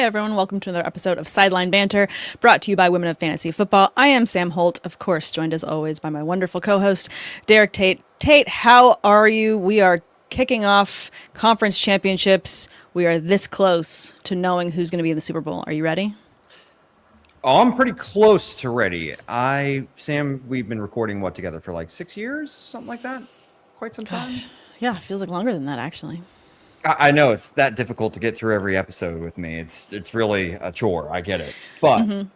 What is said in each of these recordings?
everyone. Welcome to another episode of Sideline Banter, brought to you by Women of Fantasy Football. I am Sam Holt, of course, joined as always by my wonderful co-host, Derek Tate. Tate, how are you? We are kicking off conference championships. We are this close to knowing who's going to be in the Super Bowl. Are you ready? Oh, I'm pretty close to ready. Sam, we've been recording together for like 6 years, something like that? Quite some time? Gosh, yeah, it feels like longer than that, actually. I know it's that difficult to get through every episode with me. It's really a chore. I get it. But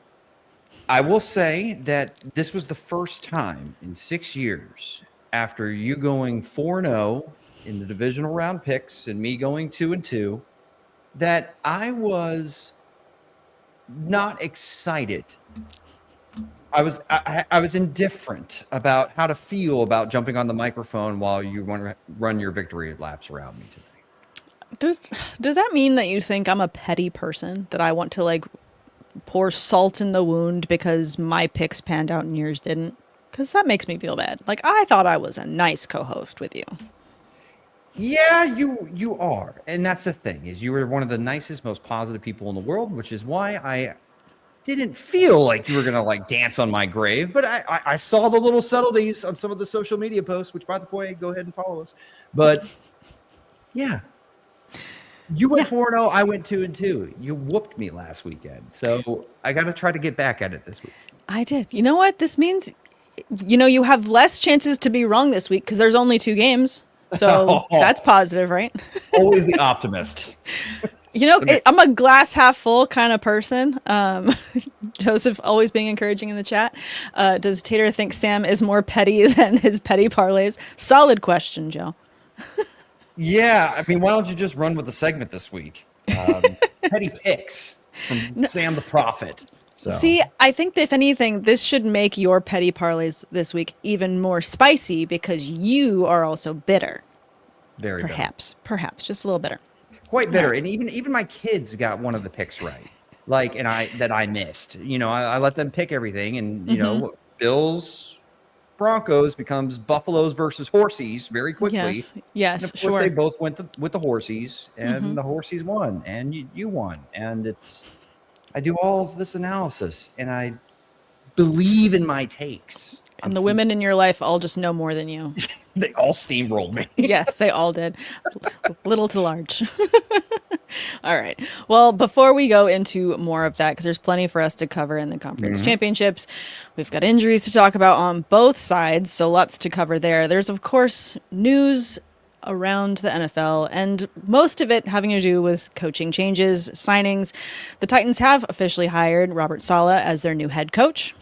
I will say that this was the first time in 6 years after you going 4-0 in the divisional round picks and me going 2-2 that I was not excited. I was indifferent about how to feel about jumping on the microphone while you run your victory laps around me today. Does that mean that you think I'm a petty person, that I want to pour salt in the wound because my picks panned out and yours didn't? Because that makes me feel bad. I thought I was a nice co-host with you. Yeah, you are. And that's the thing, is you were one of the nicest, most positive people in the world, which is why I didn't feel like you were going to dance on my grave. But I saw the little subtleties on some of the social media posts, which, by the way, go ahead and follow us. But yeah. You went 4-0, I went 2-2. You whooped me last weekend. So I got to try to get back at it this week. I did. You know what? This means, you have less chances to be wrong this week because there's only 2 games. So that's positive, right? Always the optimist. I'm a glass half full kind of person. Joseph always being encouraging in the chat. Does Tater think Sam is more petty than his petty parlays? Solid question, Joe. Yeah, I mean, why don't you just run with the segment this week? Petty picks from Sam the Prophet. So. See, I think that if anything, this should make your petty parlays this week even more spicy because you are also bitter. Very perhaps, just a little bitter. Quite bitter, and even my kids got one of the picks right, and I missed. I let them pick everything, and Bills. Broncos becomes Buffaloes versus Horsies very quickly. Yes, and of course they both went with the Horsies, and the Horsies won, and you won. And I do all of this analysis, and I believe in my takes. And the women in your life all just know more than you. They all steamrolled me. Yes, they all did. Little to large. All right. Well, before we go into more of that, because there's plenty for us to cover in the conference championships, we've got injuries to talk about on both sides, so lots to cover there. There's, of course, news around the NFL, and most of it having to do with coaching changes, signings. The Titans have officially hired Robert Saleh as their new head coach.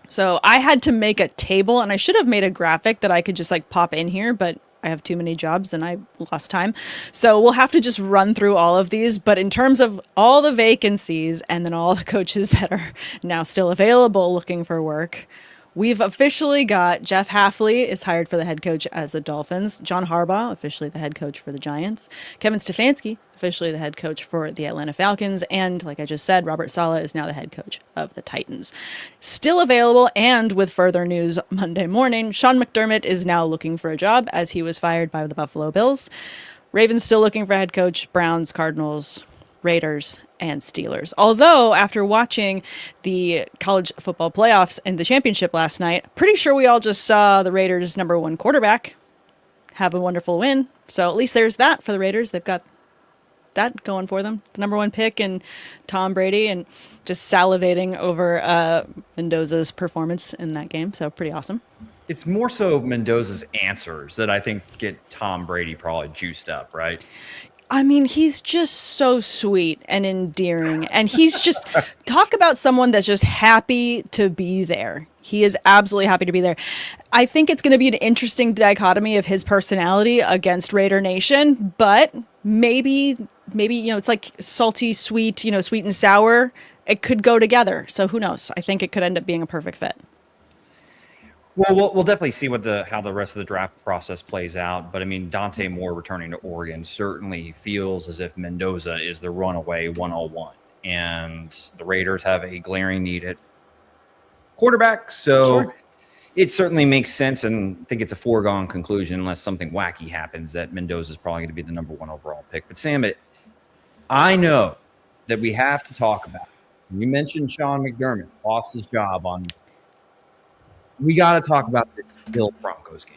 So I had to make a table, and I should have made a graphic that I could just pop in here, but I have too many jobs and I lost time. So we'll have to just run through all of these. But in terms of all the vacancies and then all the coaches that are now still available looking for work, we've officially got Jeff Hafley is hired for the head coach as the Dolphins. John Harbaugh, officially the head coach for the Giants. Kevin Stefanski, officially the head coach for the Atlanta Falcons. And like I just said, Robert Saleh is now the head coach of the Titans. Still available, and with further news Monday morning, Sean McDermott is now looking for a job as he was fired by the Buffalo Bills. Ravens still looking for a head coach. Browns, Cardinals, Raiders, and Steelers. Although, after watching the college football playoffs and the championship last night, pretty sure we all just saw the Raiders' #1 quarterback have a wonderful win. So at least there's that for the Raiders. They've got that going for them. The #1 pick and Tom Brady, and just salivating over Mendoza's performance in that game. So pretty awesome. It's more so Mendoza's answers that I think get Tom Brady probably juiced up, right? I mean, he's just so sweet and endearing. And he's just, talk about someone that's just happy to be there. He is absolutely happy to be there. I think it's going to be an interesting dichotomy of his personality against Raider Nation, but maybe, it's like salty, sweet, sweet and sour. It could go together. So who knows? I think it could end up being a perfect fit. Well, we'll definitely see how the rest of the draft process plays out. But I mean, Dante Moore returning to Oregon certainly feels as if Mendoza is the runaway 101, and the Raiders have a glaring need at quarterback. So it certainly makes sense, and I think it's a foregone conclusion unless something wacky happens that Mendoza is probably going to be the #1 overall pick. But Sam, I know that we have to talk about. You mentioned Sean McDermott lost his job on. We got to talk about this Bill Broncos game.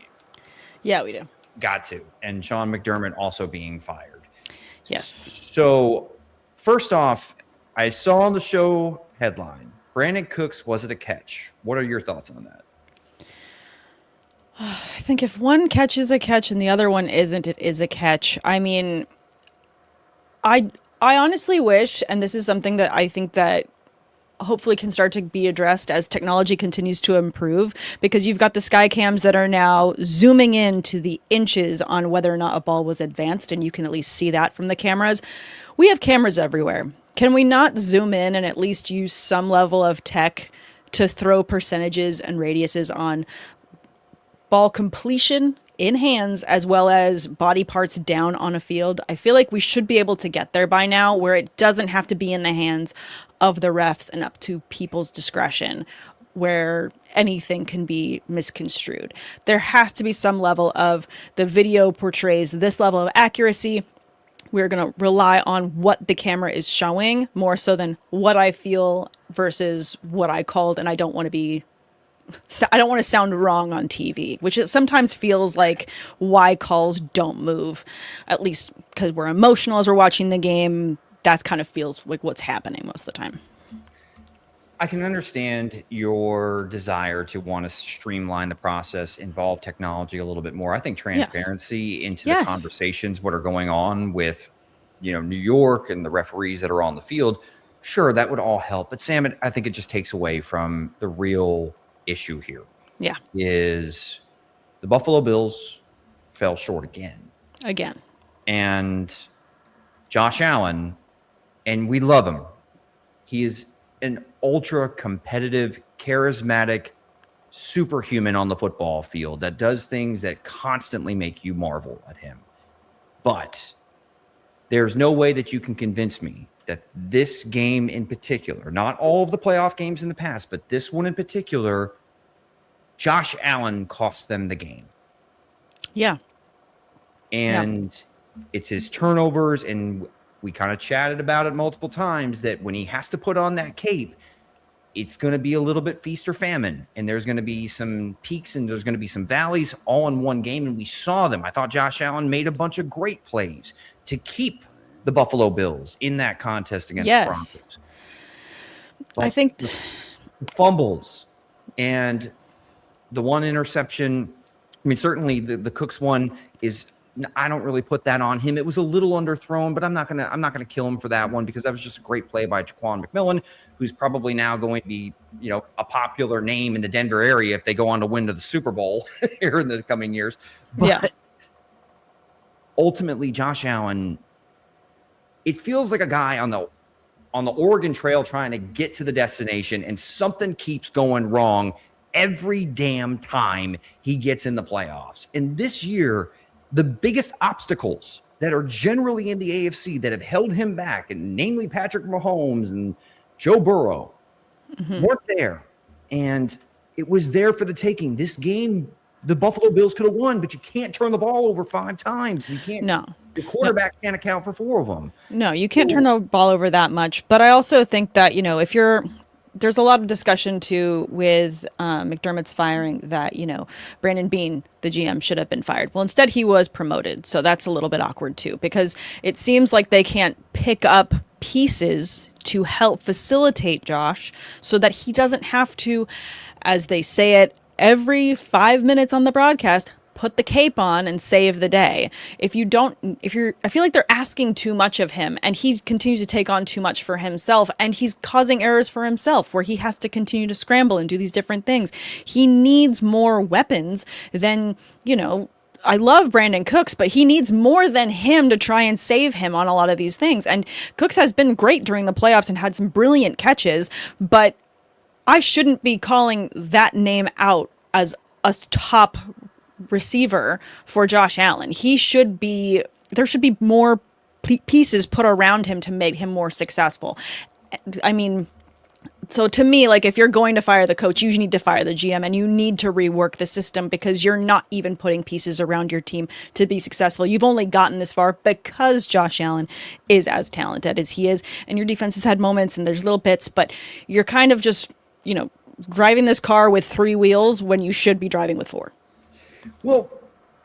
Yeah, we do. Got to. And Sean McDermott also being fired. Yes. So, first off, I saw on the show headline, Brandon Cooks, was it a catch? What are your thoughts on that? I think if one catch is a catch and the other one isn't, it is a catch. I mean, I honestly wish, and this is something that I think that hopefully can start to be addressed as technology continues to improve, because you've got the sky cams that are now zooming in to the inches on whether or not a ball was advanced, and you can at least see that from the cameras. We have cameras everywhere. Can we not zoom in and at least use some level of tech to throw percentages and radiuses on ball completion in hands as well as body parts down on a field? I feel like we should be able to get there by now, where it doesn't have to be in the hands of the refs and up to people's discretion, where anything can be misconstrued. There has to be some level of the video portrays this level of accuracy. We're going to rely on what the camera is showing more so than what I feel versus what I called. And I don't want to sound wrong on TV, which it sometimes feels like why calls don't move, at least because we're emotional as we're watching the game. That kind of feels like what's happening most of the time. I can understand your desire to want to streamline the process, involve technology a little bit more. I think transparency into the conversations, what are going on with, New York and the referees that are on the field, sure, that would all help. But Sam, I think it just takes away from the real issue here. Yeah. Is the Buffalo Bills fell short again. And Josh Allen, and we love him. He is an ultra competitive, charismatic superhuman on the football field that does things that constantly make you marvel at him. But there's no way that you can convince me that this game in particular, not all of the playoff games in the past, but this one in particular, Josh Allen cost them the game. Yeah. And it's his turnovers, and we kind of chatted about it multiple times that when he has to put on that cape, it's going to be a little bit feast or famine, and there's going to be some peaks and there's going to be some valleys all in one game, and we saw them. I thought Josh Allen made a bunch of great plays to keep the Buffalo Bills in that contest against the Broncos. But I think the fumbles and the one interception, I mean, certainly the Cooks one is, I don't really put that on him. It was a little underthrown, but I'm not gonna kill him for that one, because that was just a great play by Jaquan McMillan, who's probably now going to be, a popular name in the Denver area if they go on to win to the Super Bowl here in the coming years. But ultimately, Josh Allen, it feels like a guy on the Oregon Trail trying to get to the destination, and something keeps going wrong every damn time he gets in the playoffs. And this year, the biggest obstacles that are generally in the AFC that have held him back, and namely Patrick Mahomes and Joe Burrow, weren't there. And it was there for the taking. This game, the Buffalo Bills could have won, but you can't turn the ball over 5 times. You can't. No. The quarterback can't account for 4 of them. No, you can't turn the ball over that much. But I also think that, there's a lot of discussion too with McDermott's firing that, Brandon Beane, the GM, should have been fired. Well, instead he was promoted. So that's a little bit awkward too, because it seems like they can't pick up pieces to help facilitate Josh so that he doesn't have to, as they say it every 5 minutes on the broadcast, put the cape on and save the day. I feel like they're asking too much of him, and he continues to take on too much for himself, and he's causing errors for himself where he has to continue to scramble and do these different things. He needs more weapons than, I love Brandon Cooks, but he needs more than him to try and save him on a lot of these things. And Cooks has been great during the playoffs and had some brilliant catches, but I shouldn't be calling that name out as a top receiver for Josh Allen. There should be more pieces put around him to make him more successful. I mean, So to me, like, if you're going to fire the coach, you need to fire the GM, and you need to rework the system, because you're not even putting pieces around your team to be successful. You've only gotten this far because Josh Allen is as talented as he is, and your defense has had moments and there's little bits, but you're kind of just, driving this car with 3 wheels when you should be driving with 4. Well,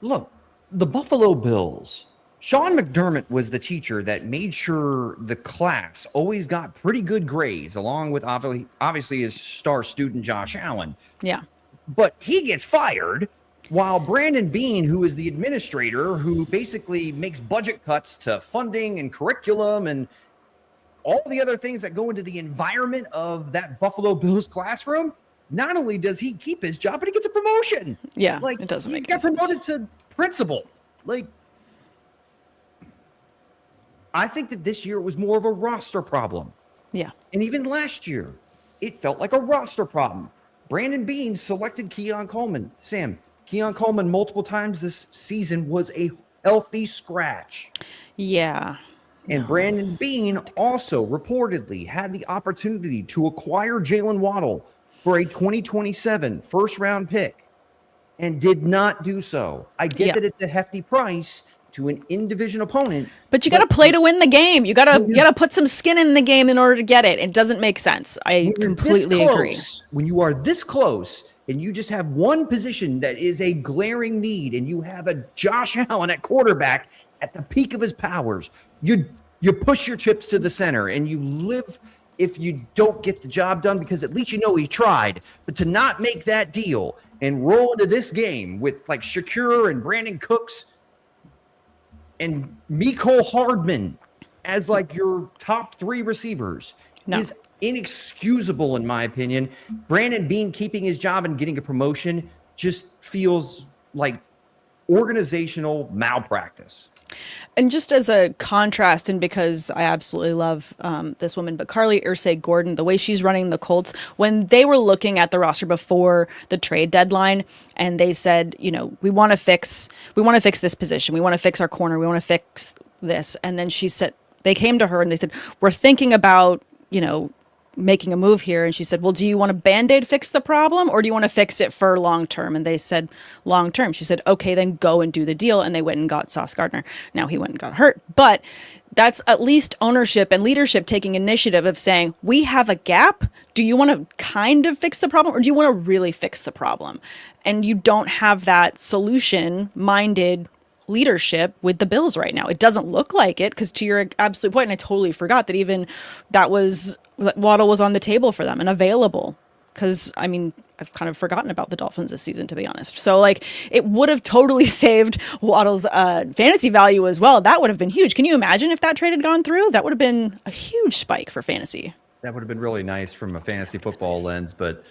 look, the Buffalo Bills, Sean McDermott was the teacher that made sure the class always got pretty good grades, along with obviously his star student, Josh Allen. Yeah. But he gets fired while Brandon Beane, who is the administrator, who basically makes budget cuts to funding and curriculum and all the other things that go into the environment of that Buffalo Bills classroom, not only does he keep his job, but he gets a promotion. Yeah, like it doesn't he make got promoted to principal. Like, I think that this year it was more of a roster problem. Yeah. And even last year, it felt like a roster problem. Brandon Beane selected Keon Coleman. Sam, Keon Coleman multiple times this season was a healthy scratch. Yeah. And Brandon Beane also reportedly had the opportunity to acquire Jalen Waddle for a 2027 first-round pick and did not do so. I get that it's a hefty price to an in-division opponent. But you got to play to win the game. You got to put some skin in the game in order to get it. It doesn't make sense. I completely agree. When you are this close and you just have one position that is a glaring need and you have a Josh Allen at quarterback at the peak of his powers, you push your chips to the center and you live if you don't get the job done, because at least he tried. But to not make that deal and roll into this game with like Shakur and Brandon Cooks and Mecole Hardman as like your top 3 receivers is inexcusable, in my opinion. Brandon Beane keeping his job and getting a promotion just feels like organizational malpractice. And just as a contrast, and because I absolutely love this woman, but Carly Ursay-Gordon, the way she's running the Colts, when they were looking at the roster before the trade deadline, and they said, we want to fix this position, we want to fix our corner, we want to fix this, and then she said, they came to her and they said, we're thinking about, making a move here. And she said, well, do you want to Band-Aid fix the problem, or do you want to fix it for long term? And they said long term. She said, okay, then go and do the deal. And they went and got Sauce Gardner. Now he went and got hurt, but that's at least ownership and leadership taking initiative of saying, we have a gap. Do you want to kind of fix the problem, or do you want to really fix the problem? And you don't have that solution minded leadership with the Bills right now. It doesn't look like it, because to your absolute point, and I totally forgot that even Waddle was on the table for them and available, because I've kind of forgotten about the Dolphins this season, to be honest. So like, it would have totally saved Waddle's fantasy value as well. That would have been huge. Can you imagine if that trade had gone through? That would have been a huge spike for fantasy. That would have been really nice from a fantasy football lens, but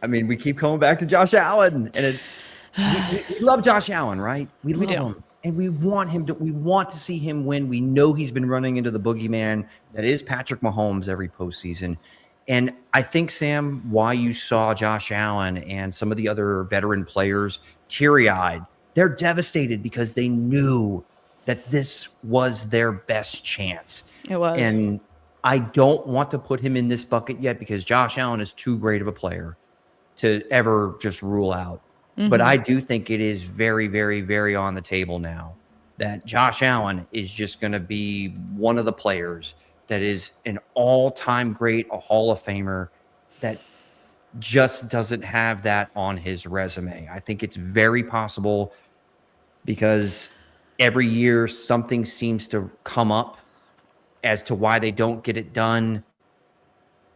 we keep coming back to Josh Allen, and it's we love Josh Allen, right? We love him, and we want him to. We want to see him win. We know he's been running into the boogeyman that is Patrick Mahomes every postseason, and I think, Sam, why you saw Josh Allen and some of the other veteran players teary-eyed, they're devastated because they knew that this was their best chance. It was, and I don't want to put him in this bucket yet because Josh Allen is too great of a player to ever just rule out. Mm-hmm. But I do think it is very, very, very on the table now that Josh Allen is just going to be one of the players that is an all-time great, a Hall of Famer that just doesn't have that on his resume. I think it's very possible because every year something seems to come up as to why they don't get it done.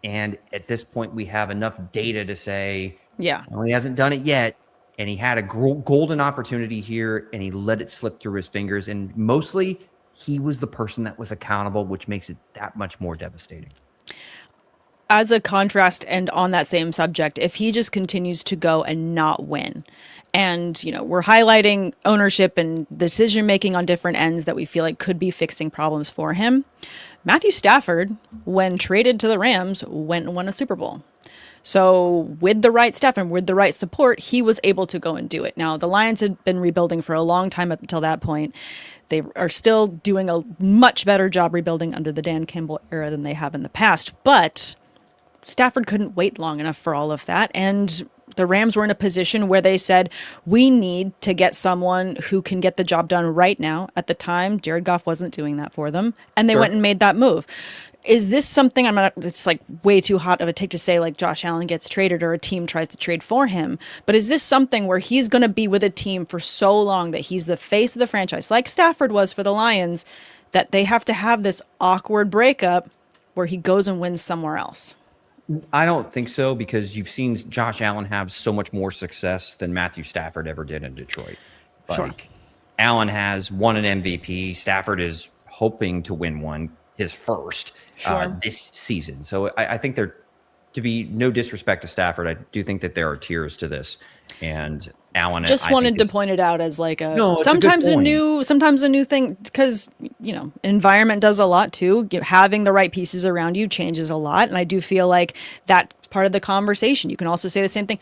And at this point, we have enough data to say, well, he hasn't done it yet. And he had a golden opportunity here, and he let it slip through his fingers. And mostly, he was the person that was accountable, which makes it that much more devastating. As a contrast, and on that same subject, if he just continues to go and not win, and we're highlighting ownership and decision-making on different ends that we feel like could be fixing problems for him, Matthew Stafford, when traded to the Rams, went and won a Super Bowl. So with the right staff and with the right support, he was able to go and do it. Now, the Lions had been rebuilding for a long time up until that point. They are still doing a much better job rebuilding under the Dan Campbell era than they have in the past. But Stafford couldn't wait long enough for all of that. And the Rams were in a position where they said, we need to get someone who can get the job done right now. At the time, Jared Goff wasn't doing that for them. And they went and made that move. Is this something, it's like way too hot of a take to say like Josh Allen gets traded or a team tries to trade for him. But is this something where he's going to be with a team for so long that he's the face of the franchise, like Stafford was for the Lions, that they have to have this awkward breakup where he goes and wins somewhere else? I don't think so, because you've seen Josh Allen have so much more success than Matthew Stafford ever did in Detroit. Like, Allen has won an MVP. Stafford is hoping to win one, his first, this season. So I think there, to be no disrespect to Stafford, I do think that there are tiers to this. And Allen just wanted to point it out as like sometimes a new thing, because environment does a lot too. Having the right pieces around you changes a lot, and I do feel like that's part of the conversation. You can also say the same thing.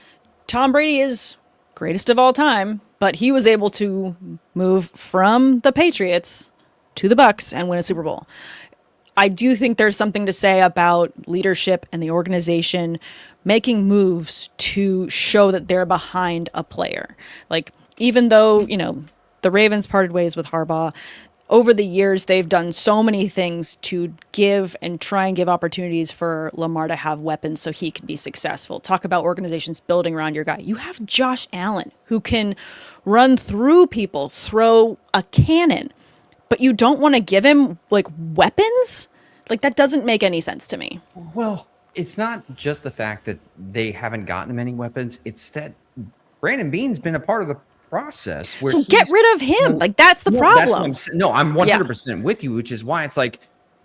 Tom Brady is greatest of all time, but he was able to move from the Patriots to the Bucs and win a Super Bowl. I do think there's something to say about leadership and the organization making moves to show that they're behind a player. Like, even though, the Ravens parted ways with Harbaugh, over the years, they've done so many things to give and try and give opportunities for Lamar to have weapons so he can be successful. Talk about organizations building around your guy. You have Josh Allen, who can run through people, throw a cannon, but you don't want to give him like weapons? Like, that doesn't make any sense to me. Well, it's not just the fact that they haven't gotten him any weapons. It's that Brandon Beane's been a part of the process. So get rid of him. That's the problem. I'm 100% with you, which is why it's like,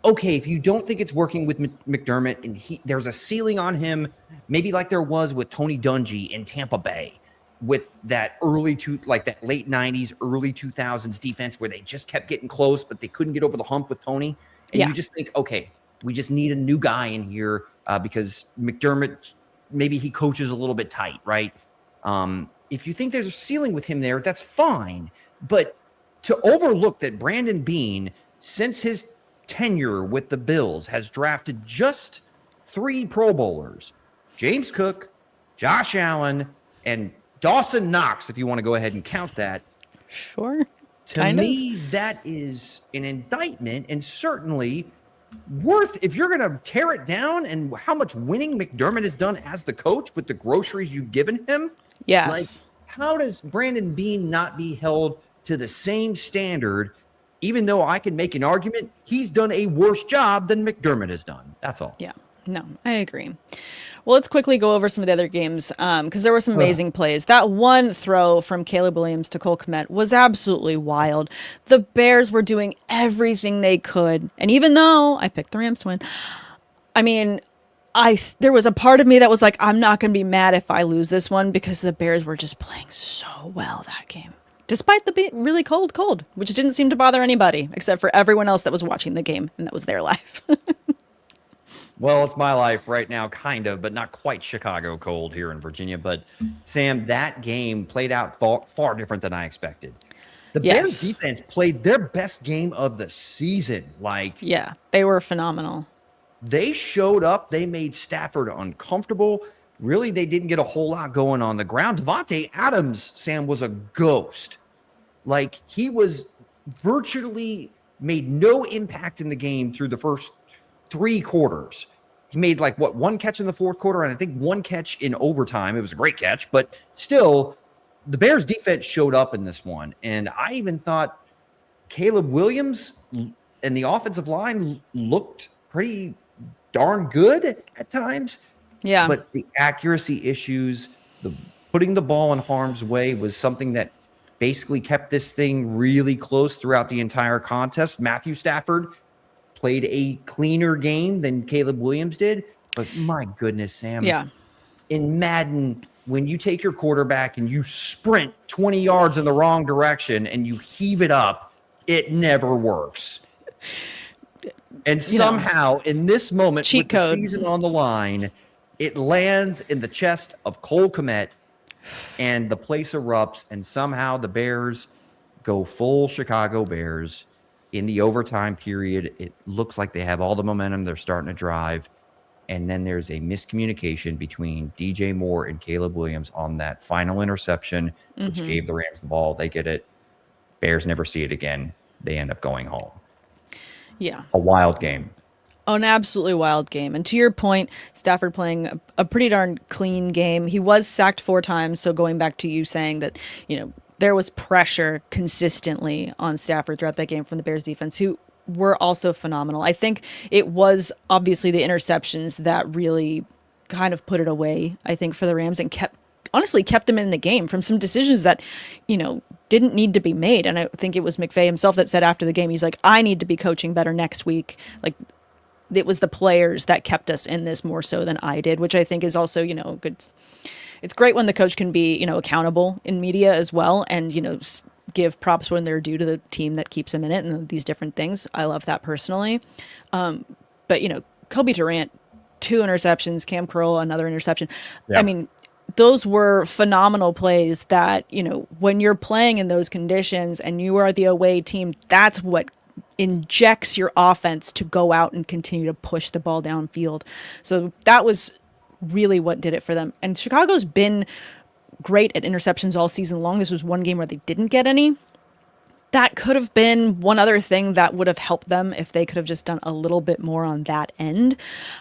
okay, if you don't think it's working with McDermott and there's a ceiling on him, maybe like there was with Tony Dungy in Tampa Bay, with that that late 90s, early 2000s defense where they just kept getting close, but they couldn't get over the hump with Tony. And you just think, okay, we just need a new guy in here because McDermott, maybe he coaches a little bit tight, right? If you think there's a ceiling with him there, that's fine. But to overlook that Brandon Beane, since his tenure with the Bills, has drafted just 3 Pro Bowlers, James Cook, Josh Allen, and Dawson Knox, if you want to go ahead and count that. Sure. To me, that is an indictment, and certainly worth, if you're going to tear it down and how much winning McDermott has done as the coach with the groceries you've given him. Yes. Like, how does Brandon Beane not be held to the same standard, even though I can make an argument he's done a worse job than McDermott has done? That's all. Yeah. No, I agree. Well, let's quickly go over some of the other games because there were some amazing plays. That one throw from Caleb Williams to Cole Kmet was absolutely wild. The Bears were doing everything they could. And even though I picked the Rams to win, I mean, there was a part of me that was like, I'm not going to be mad if I lose this one because the Bears were just playing so well that game. Despite the really cold, which didn't seem to bother anybody except for everyone else that was watching the game, and that was their life. Well, it's my life right now, kind of, but not quite Chicago cold here in Virginia. But, Sam, that game played out far different than I expected. The Bears defense played their best game of the season. Yeah, they were phenomenal. They showed up. They made Stafford uncomfortable. Really, they didn't get a whole lot going on the ground. Devontae Adams, Sam, was a ghost. He was virtually made no impact in the game through the first 3 quarters. He made one catch in the 4th quarter, and I think 1 catch in overtime. It was a great catch, but still, the Bears defense showed up in this one. And I even thought Caleb Williams and the offensive line looked pretty darn good at times. Yeah. But the accuracy issues, the putting the ball in harm's way was something that basically kept this thing really close throughout the entire contest. Matthew Stafford played a cleaner game than Caleb Williams did. But my goodness, Sam. Yeah. In Madden, when you take your quarterback and you sprint 20 yards in the wrong direction and you heave it up, it never works. And somehow, in this moment, with the season on the line, it lands in the chest of Cole Kmet, and the place erupts, and somehow the Bears go full Chicago Bears. In the overtime period, it looks like they have all the momentum. They're starting to drive. And then there's a miscommunication between DJ Moore and Caleb Williams on that final interception, which gave the Rams the ball. They get it. Bears never see it again. They end up going home. Yeah. A wild game. An absolutely wild game. And to your point, Stafford playing a pretty darn clean game. He was sacked 4 times. So going back to you saying that, there was pressure consistently on Stafford throughout that game from the Bears defense, who were also phenomenal. I think it was obviously the interceptions that really kind of put it away, I think, for the Rams, and kept them in the game from some decisions that, didn't need to be made. And I think it was McVay himself that said after the game, he's like, I need to be coaching better next week. Like, it was the players that kept us in this more so than I did, which I think is also, good. It's great when the coach can be, accountable in media as well, and, give props when they're due to the team that keeps him in it and these different things. I love that personally. But, Kobe Durant, 2 interceptions, Cam Curl, another interception. Yeah. I mean, those were phenomenal plays that, when you're playing in those conditions and you are the away team, that's what injects your offense to go out and continue to push the ball downfield. So that was really what did it for them. And Chicago's been great at interceptions all season long. This was one game where they didn't get any. That could have been one other thing that would have helped them if they could have just done a little bit more on that end.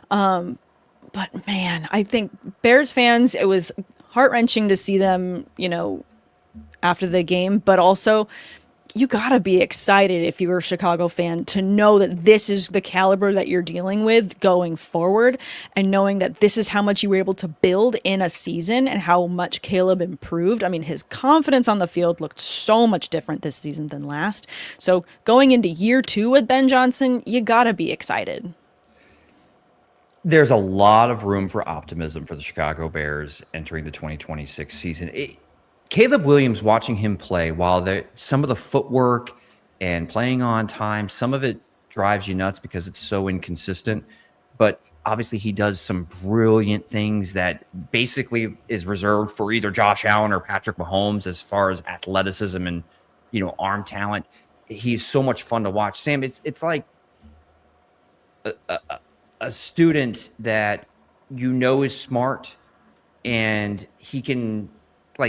But man, I think Bears fans, it was heart-wrenching to see them, after the game, but also you gotta be excited if you're a Chicago fan to know that this is the caliber that you're dealing with going forward, and knowing that this is how much you were able to build in a season and how much Caleb improved. I mean, his confidence on the field looked so much different this season than last. So going into year 2 with Ben Johnson, you gotta be excited. There's a lot of room for optimism for the Chicago Bears entering the 2026 season. Caleb Williams, watching him play, while some of the footwork and playing on time, some of it drives you nuts because it's so inconsistent. But obviously he does some brilliant things that basically is reserved for either Josh Allen or Patrick Mahomes as far as athleticism and, arm talent. He's so much fun to watch. Sam, it's like a student that is smart, and he can,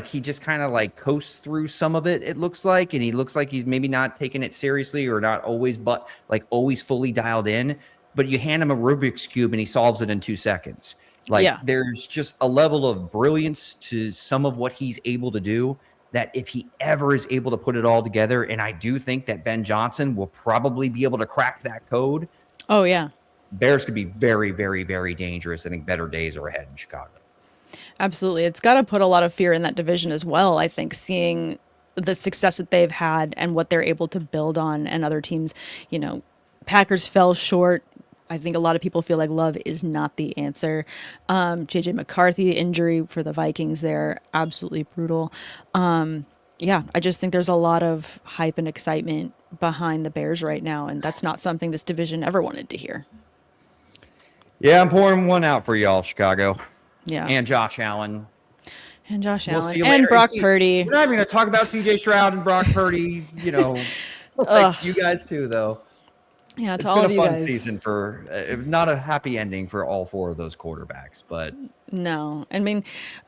he just kind of coasts through some of it, it looks like, and he looks like he's maybe not taking it seriously or not always, but always fully dialed in. But you hand him a Rubik's Cube and he solves it in 2 seconds. There's just a level of brilliance to some of what he's able to do that if he ever is able to put it all together, and I do think that Ben Johnson will probably be able to crack that code. Oh, yeah. Bears could be very, very, very dangerous. I think better days are ahead in Chicago. Absolutely. It's got to put a lot of fear in that division as well. I think seeing the success that they've had and what they're able to build on, and other teams, Packers fell short. I think a lot of people feel like Love is not the answer. JJ McCarthy injury for the Vikings there, absolutely brutal. Yeah, I just think there's a lot of hype and excitement behind the Bears right now, and that's not something this division ever wanted to hear. Yeah, I'm pouring one out for y'all, Chicago. Yeah. And Josh Allen. And Josh We'll Allen. see you And later. Brock Purdy. We're not even going to talk about CJ Stroud and Brock Purdy, you guys too, though. Yeah, it's to all been of a you fun guys. season for not a happy ending for all 4 of those quarterbacks, but no. I mean,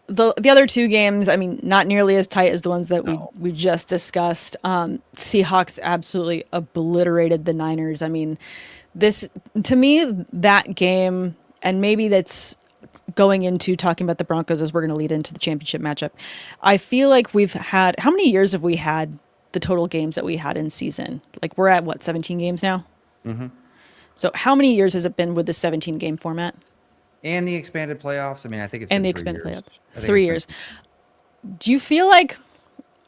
the other 2 games, I mean, not nearly as tight as the ones that we just discussed. Seahawks absolutely obliterated the Niners. I mean, this, to me, that game, and maybe that's going into talking about the Broncos as we're going to lead into the championship matchup. I feel like we've had, how many years have we had the total games that we had in season? We're at what, 17 games now? Mm-hmm. So how many years has it been with the 17 game format? And the expanded playoffs. I mean, I think it's and been the 3 expanded years. playoffs. 3 years. Do you feel like,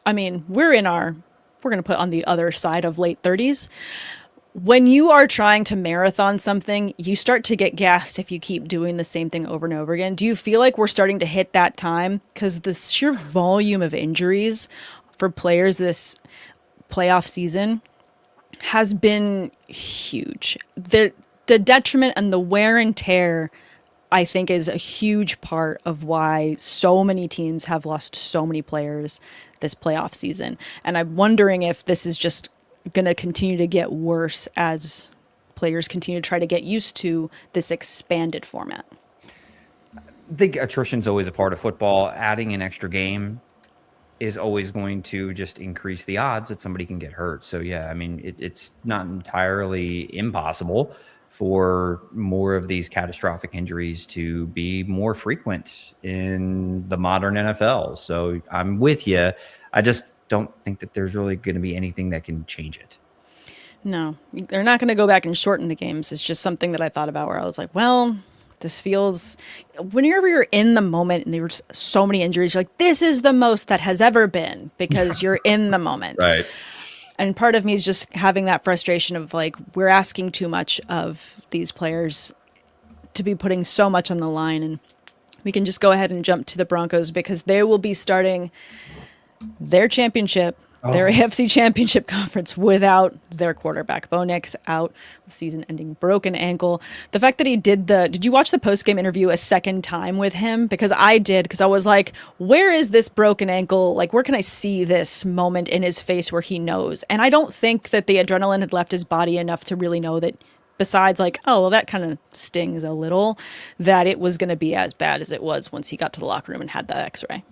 I mean, we're going to put on the other side of late 30s. When you are trying to marathon something, you start to get gassed if you keep doing the same thing over and over again. Do you feel like we're starting to hit that time? Because the sheer volume of injuries for players this playoff season has been huge. The detriment and the wear and tear, I think, is a huge part of why so many teams have lost so many players this playoff season. And I'm wondering if this is just going to continue to get worse as players continue to try to get used to this expanded format? I think attrition's always a part of football. Adding an extra game is always going to just increase the odds that somebody can get hurt. So yeah, I mean, it's not entirely impossible for more of these catastrophic injuries to be more frequent in the modern NFL. So I'm with you. I just don't think that there's really going to be anything that can change it. No, they're not going to go back and shorten the games. It's just something that I thought about where I was like, well, this feels, whenever you're in the moment and there's so many injuries, you're like, this is the most that has ever been because you're in the moment. Right. And part of me is just having that frustration of like, we're asking too much of these players to be putting so much on the line. And we can just go ahead and jump to the Broncos because they will be starting their championship, their AFC championship conference without their quarterback. Bo Nix out with season-ending broken ankle. The fact that he did you watch the post-game interview a second time with him? Because I did, because I was like, where is this broken ankle? Like, where can I see this moment in his face where he knows? And I don't think that the adrenaline had left his body enough to really know that, besides like, oh, well, that kind of stings a little, that it was going to be as bad as it was once he got to the locker room and had that x-ray.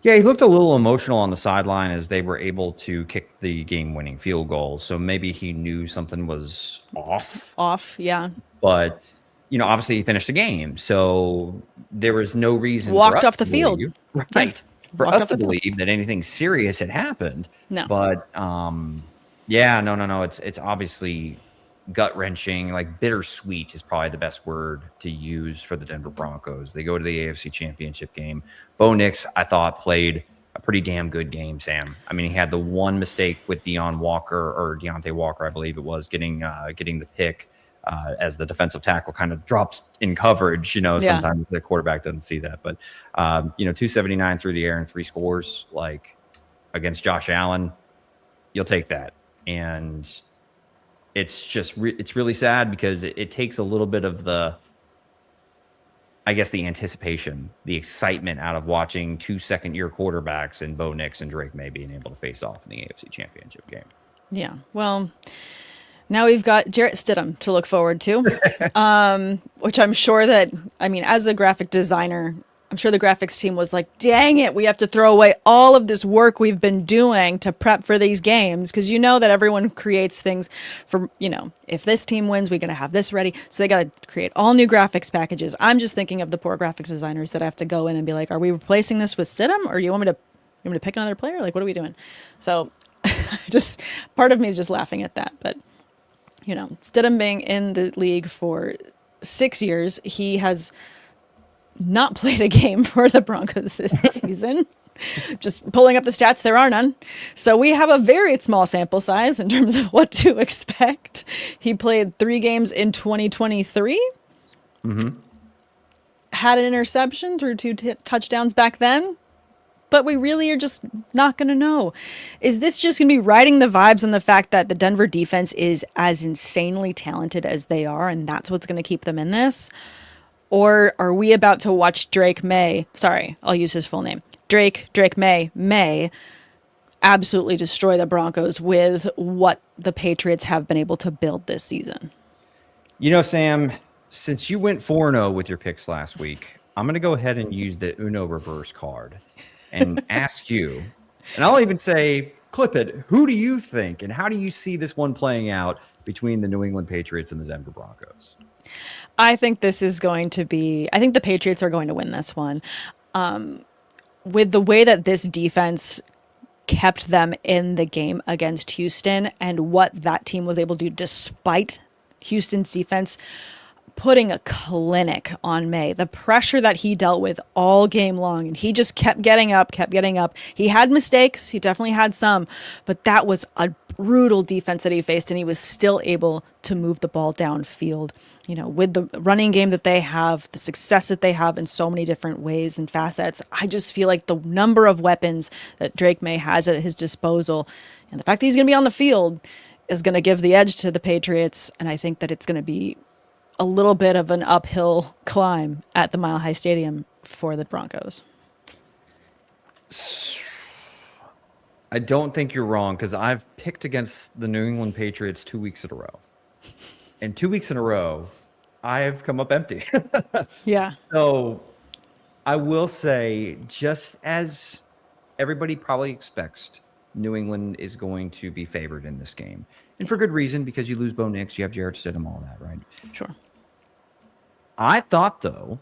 Yeah, he looked a little emotional on the sideline as they were able to kick the game-winning field goal. So maybe he knew something was off. Yeah. But, obviously he finished the game. So there was no reason Walked for us off the to field. believe, right. For Walked us off to the field. believe that anything serious had happened. No. But, yeah, no. It's obviously gut-wrenching, like bittersweet is probably the best word to use for the Denver Broncos. They go to the AFC Championship game. Bo Nix, I thought, played a pretty damn good game, Sam. I mean, he had the one mistake with Deontay Walker, I believe it was, getting the pick as the defensive tackle kind of drops in coverage. Sometimes the quarterback doesn't see that. But, 279 through the air and 3 scores, like against Josh Allen, you'll take that. And it's just it's really sad because it takes a little bit of the anticipation, the excitement out of watching 2 second-year quarterbacks and Bo Nix and Drake May being able to face off in the AFC Championship game. Yeah, well, now we've got Jarrett Stidham to look forward to, which I'm sure that, as a graphic designer, I'm sure the graphics team was like, dang it, we have to throw away all of this work we've been doing to prep for these games. Because that everyone creates things for, if this team wins, we're going to have this ready. So they got to create all new graphics packages. I'm just thinking of the poor graphics designers that have to go in and be like, are we replacing this with Stidham? Or you want me to pick another player? Like, what are we doing? So just part of me is just laughing at that. But, Stidham being in the league for 6 years, he has not played a game for the Broncos this season. Just pulling up the stats, there are none. So we have a very small sample size in terms of what to expect. He played 3 games in 2023. Mm-hmm. Had an interception, threw 2 touchdowns back then. But we really are just not going to know. Is this just going to be riding the vibes on the fact that the Denver defense is as insanely talented as they are, and that's what's going to keep them in this? Or are we about to watch Drake May? Sorry, I'll use his full name. Drake May absolutely destroy the Broncos with what the Patriots have been able to build this season. Sam, since you went 4-0 with your picks last week, I'm going to go ahead and use the Uno reverse card and ask you, and I'll even say, clip it, who do you think and how do you see this one playing out between the New England Patriots and the Denver Broncos? I think this is going to be, I think the Patriots are going to win this one. With the way that this defense kept them in the game against Houston and what that team was able to do despite Houston's defense putting a clinic on May, the pressure that he dealt with all game long, and he just kept getting up. He had mistakes. He definitely had some, but that was a brutal defense that he faced, and he was still able to move the ball downfield. With the running game that they have, the success that they have in so many different ways and facets, I just feel like the number of weapons that Drake May has at his disposal and the fact that he's going to be on the field is going to give the edge to the Patriots, and I think that it's going to be a little bit of an uphill climb at the Mile High Stadium for the Broncos. I don't think you're wrong because I've picked against the New England Patriots 2 weeks in a row. and 2 weeks in a row, I have come up empty. Yeah. So I will say, just as everybody probably expects, New England is going to be favored in this game. And for good reason, because you lose Bo Nix, you have Jarrett Stidham, all that, right? Sure. I thought, though,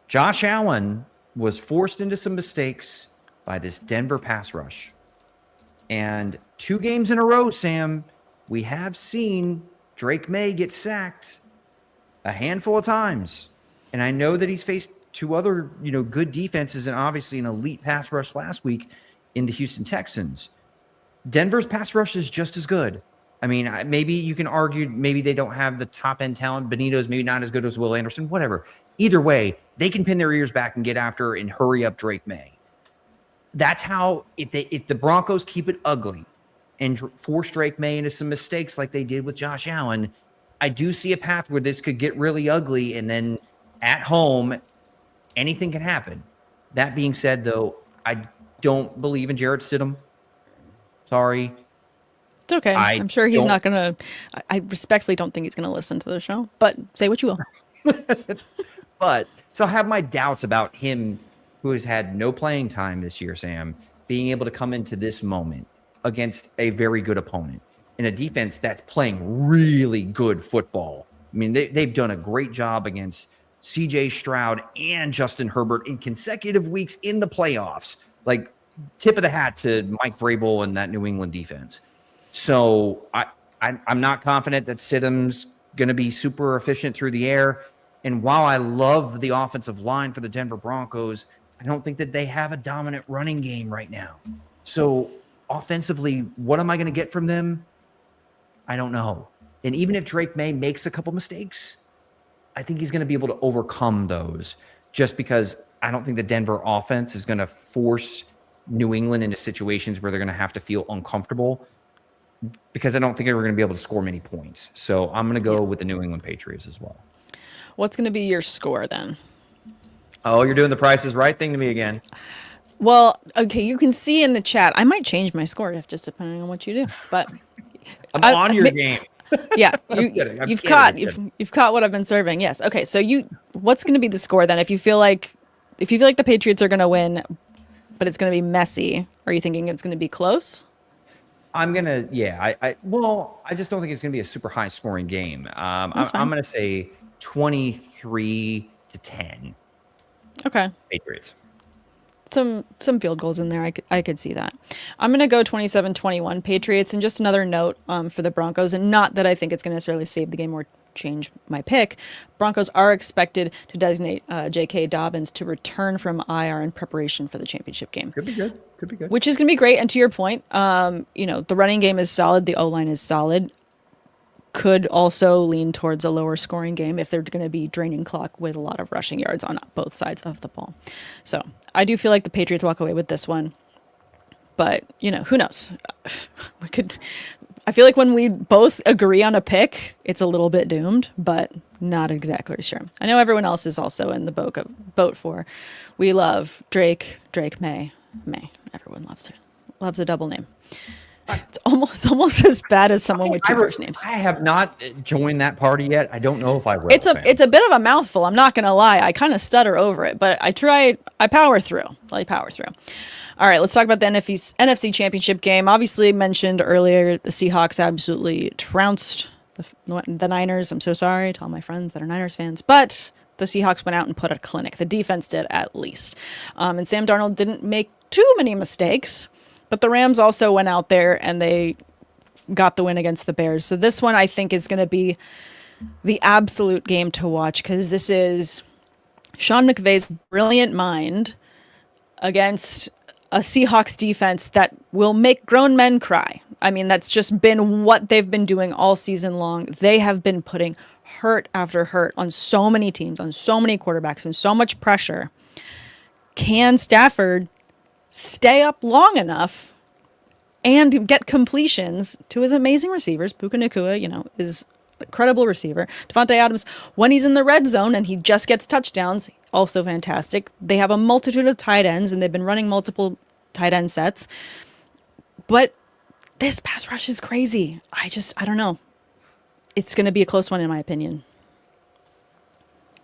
Josh Allen was forced into some mistakes by this Denver pass rush. And 2 games in a row, Sam, we have seen Drake May get sacked a handful of times. And I know that he's faced 2 other, good defenses and obviously an elite pass rush last week in the Houston Texans. Denver's pass rush is just as good. I mean, maybe you can argue maybe they don't have the top-end talent. Benito's maybe not as good as Will Anderson, whatever. Either way, they can pin their ears back and get after and hurry up Drake May. That's how, if the Broncos keep it ugly and force Drake May into some mistakes like they did with Josh Allen, I do see a path where this could get really ugly, and then at home, anything can happen. That being said, though, I don't believe in Jarrett Stidham. Sorry. It's okay. I'm sure he's not going to, I respectfully don't think he's going to listen to the show, but say what you will. But so I have my doubts about him, who has had no playing time this year, Sam, being able to come into this moment against a very good opponent in a defense that's playing really good football. I mean, they've done a great job against CJ Stroud and Justin Herbert in consecutive weeks in the playoffs. Like, tip of the hat to Mike Vrabel and that New England defense. So I'm not confident that Stidham's going to be super efficient through the air. And while I love the offensive line for the Denver Broncos, I don't think that they have a dominant running game right now. So offensively, what am I going to get from them? I don't know. And even if Drake May makes a couple mistakes, I think he's going to be able to overcome those, just because I don't think the Denver offense is going to force New England into situations where they're going to have to feel uncomfortable, because I don't think they're going to be able to score many points. So I'm going to go with the New England Patriots as well. What's going to be your score then? Oh, you're doing the Price is Right thing to me again. Well, okay, you can see in the chat. I might change my score just depending on what you do. But I'm on your game. Yeah, you've caught what I've been serving. Yes. Okay. So what's going to be the score then? If you feel like the Patriots are going to win, but it's going to be messy, are you thinking it's going to be close? I'm gonna, I just don't think it's gonna be a super high scoring game. I'm gonna say 23-10. Okay. Patriots. Some field goals in there. I could see that. I'm going to go 27-21 Patriots. And just another note for the Broncos, and not that I think it's going to necessarily save the game or change my pick. Broncos are expected to designate J.K. Dobbins to return from IR in preparation for the championship game. Could be good. Which is going to be great. And to your point, the running game is solid. The O-line is solid. Could also lean towards a lower scoring game if they're going to be draining clock with a lot of rushing yards on both sides of the ball. So I do feel like the Patriots walk away with this one, but who knows? I feel like when we both agree on a pick, it's a little bit doomed, but not exactly sure. I know everyone else is also in the boat for, we love Drake May. Everyone loves a double name. It's almost as bad as someone with 2 first names. I have not joined that party yet. I don't know if I will. It's a bit of a mouthful. I'm not going to lie. I kind of stutter over it, but I power through. All right, let's talk about the NFC Championship game. Obviously mentioned earlier, the Seahawks absolutely trounced the Niners. I'm so sorry to all my friends that are Niners fans, but the Seahawks went out and put a clinic. The defense did, at least. And Sam Darnold didn't make too many mistakes. But the Rams also went out there and they got the win against the Bears. So this one, I think, is going to be the absolute game to watch, because this is Sean McVay's brilliant mind against a Seahawks defense that will make grown men cry. I mean, that's just been what they've been doing all season long. They have been putting hurt after hurt on so many teams, on so many quarterbacks, and so much pressure. Can Stafford stay up long enough and get completions to his amazing receivers? Puka Nacua, is a credible receiver. Devontae Adams, when he's in the red zone and he just gets touchdowns, also fantastic. They have a multitude of tight ends, and they've been running multiple tight end sets. But this pass rush is crazy. I don't know. it's going to be a close one in my opinion.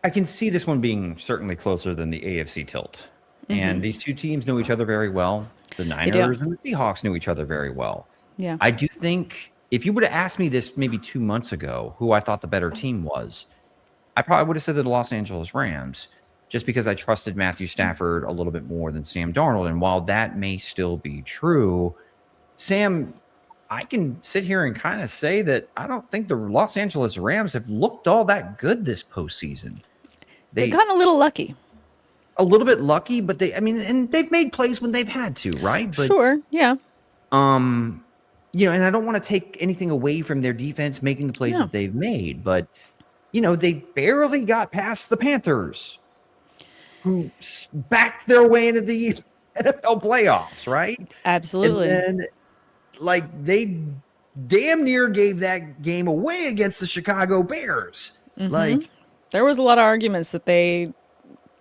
I can see this one being certainly closer than the AFC tilt. And these two teams know each other very well. The Niners and the Seahawks knew each other very well. Yeah. I do think if you would have asked me this maybe 2 months ago, who I thought the better team was, I probably would have said the Los Angeles Rams, just because I trusted Matthew Stafford a little bit more than Sam Darnold. And while that may still be true, Sam, I can sit here and kind of say that I don't think the Los Angeles Rams have looked all that good this postseason. They've gotten a little lucky. A little bit lucky, but and they've made plays when they've had to, right? But, sure, yeah. And I don't want to take anything away from their defense making the plays that they've made, but they barely got past the Panthers, who backed their way into the NFL playoffs, right? Absolutely. And then, they damn near gave that game away against the Chicago Bears. There was a lot of arguments that they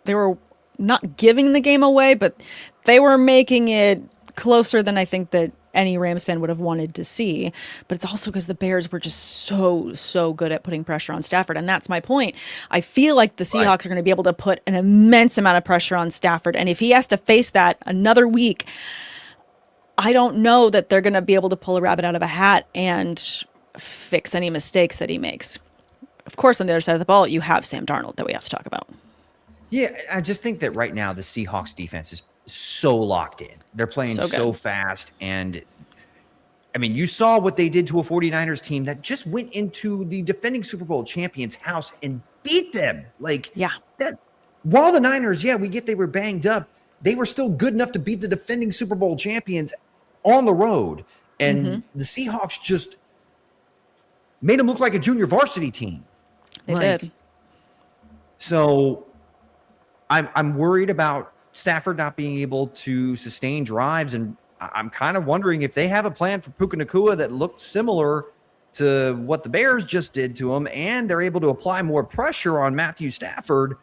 were not giving the game away, but they were making it closer than I think that any Rams fan would have wanted to see. But it's also because the Bears were just so good at putting pressure on Stafford. And that's my point. I feel like the Seahawks are going to be able to put an immense amount of pressure on Stafford. And if he has to face that another week, I don't know that they're going to be able to pull a rabbit out of a hat and fix any mistakes that he makes. Of course, on the other side of the ball, you have Sam Darnold that we have to talk about. Yeah, I just think that right now the Seahawks defense is so locked in. They're playing so fast. And, you saw what they did to a 49ers team that just went into the defending Super Bowl champions' house and beat them. That. While the Niners, we get they were banged up, they were still good enough to beat the defending Super Bowl champions on the road. And the Seahawks just made them look like a junior varsity team. They did. So I'm worried about Stafford not being able to sustain drives, and I'm kind of wondering if they have a plan for Puka Nacua that looked similar to what the Bears just did to him, and they're able to apply more pressure on Matthew Stafford.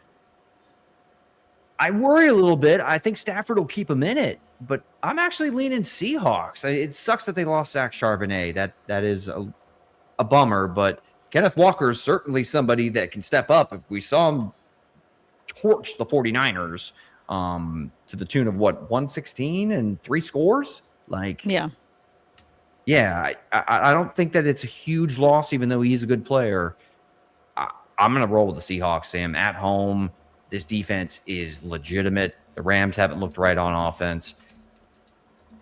I worry a little bit. I think Stafford will keep him in it, but I'm actually leaning Seahawks. It sucks that they lost Zach Charbonnet. That is a bummer, but Kenneth Walker is certainly somebody that can step up. If we saw him torch the 49ers to the tune of 116 and 3 scores. I don't think that it's a huge loss, even though he's a good player. I'm going to roll with the Seahawks, Sam, at home. This defense is legitimate. The Rams haven't looked right on offense.